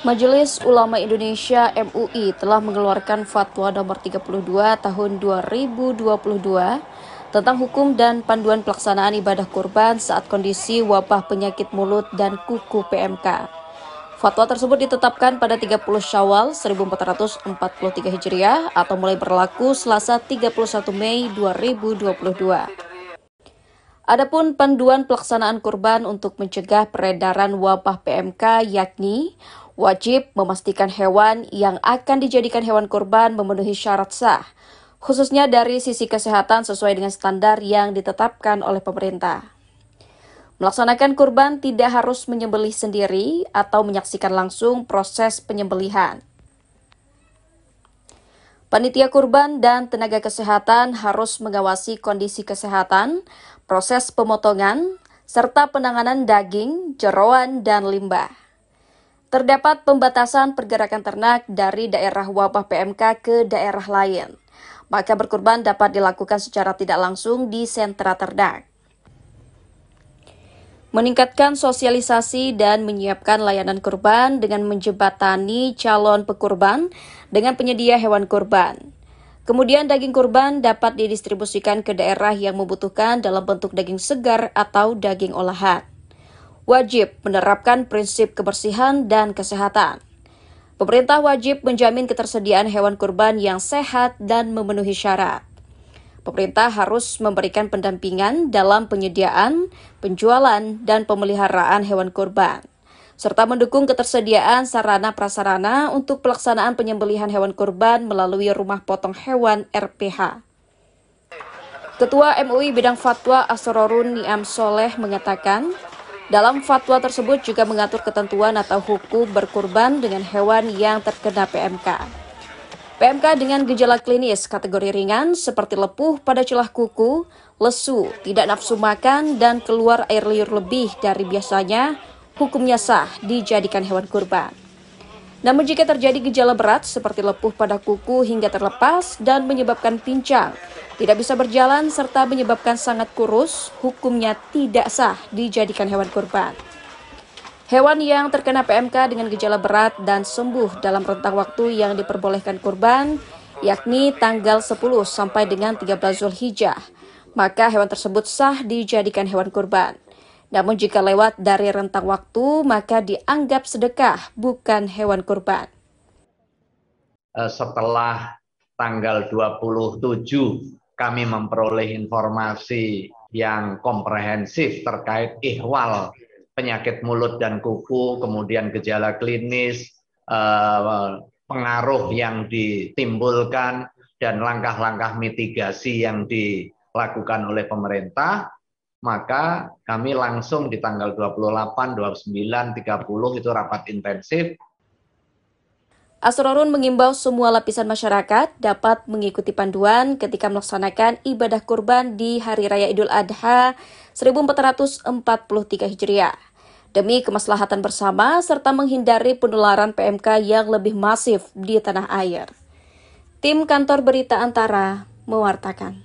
Majelis Ulama Indonesia (MUI) telah mengeluarkan Fatwa Nomor 32 Tahun 2022 tentang hukum dan panduan pelaksanaan ibadah kurban saat kondisi wabah penyakit mulut dan kuku PMK. Fatwa tersebut ditetapkan pada 30 Syawal 1443 Hijriah atau mulai berlaku Selasa 31 Mei 2022. Adapun panduan pelaksanaan kurban untuk mencegah peredaran wabah PMK yakni wajib memastikan hewan yang akan dijadikan hewan kurban memenuhi syarat sah, khususnya dari sisi kesehatan sesuai dengan standar yang ditetapkan oleh pemerintah. Melaksanakan kurban tidak harus menyembelih sendiri atau menyaksikan langsung proses penyembelihan. Panitia kurban dan tenaga kesehatan harus mengawasi kondisi kesehatan, proses pemotongan, serta penanganan daging, jeroan, dan limbah. Terdapat pembatasan pergerakan ternak dari daerah wabah PMK ke daerah lain, maka berkurban dapat dilakukan secara tidak langsung di sentra ternak. Meningkatkan sosialisasi dan menyiapkan layanan kurban dengan menjembatani calon pekurban dengan penyedia hewan kurban. Kemudian daging kurban dapat didistribusikan ke daerah yang membutuhkan dalam bentuk daging segar atau daging olahan. Wajib menerapkan prinsip kebersihan dan kesehatan. Pemerintah wajib menjamin ketersediaan hewan kurban yang sehat dan memenuhi syarat. Pemerintah harus memberikan pendampingan dalam penyediaan, penjualan, dan pemeliharaan hewan kurban, serta mendukung ketersediaan sarana-prasarana untuk pelaksanaan penyembelihan hewan kurban melalui rumah potong hewan RPH. Ketua MUI Bidang Fatwa Asrorun Niam Soleh mengatakan, dalam fatwa tersebut juga mengatur ketentuan atau hukum berkurban dengan hewan yang terkena PMK. PMK dengan gejala klinis kategori ringan seperti lepuh pada celah kuku, lesu, tidak nafsu makan, dan keluar air liur lebih dari biasanya, hukumnya sah dijadikan hewan kurban. Namun jika terjadi gejala berat seperti lepuh pada kuku hingga terlepas dan menyebabkan pincang, tidak bisa berjalan serta menyebabkan sangat kurus, hukumnya tidak sah dijadikan hewan kurban. Hewan yang terkena PMK dengan gejala berat dan sembuh dalam rentang waktu yang diperbolehkan kurban, yakni tanggal 10 sampai dengan 13 Zulhijjah, maka hewan tersebut sah dijadikan hewan kurban. Namun jika lewat dari rentang waktu, maka dianggap sedekah, bukan hewan kurban. Setelah tanggal 27, kami memperoleh informasi yang komprehensif terkait ihwal penyakit mulut dan kuku, kemudian gejala klinis, pengaruh yang ditimbulkan, dan langkah-langkah mitigasi yang dilakukan oleh pemerintah, maka kami langsung di tanggal 28, 29, 30 itu rapat intensif. Asrorun mengimbau semua lapisan masyarakat dapat mengikuti panduan ketika melaksanakan ibadah kurban di Hari Raya Idul Adha 1443 Hijriah, demi kemaslahatan bersama serta menghindari penularan PMK yang lebih masif di tanah air. Tim Kantor Berita Antara mewartakan.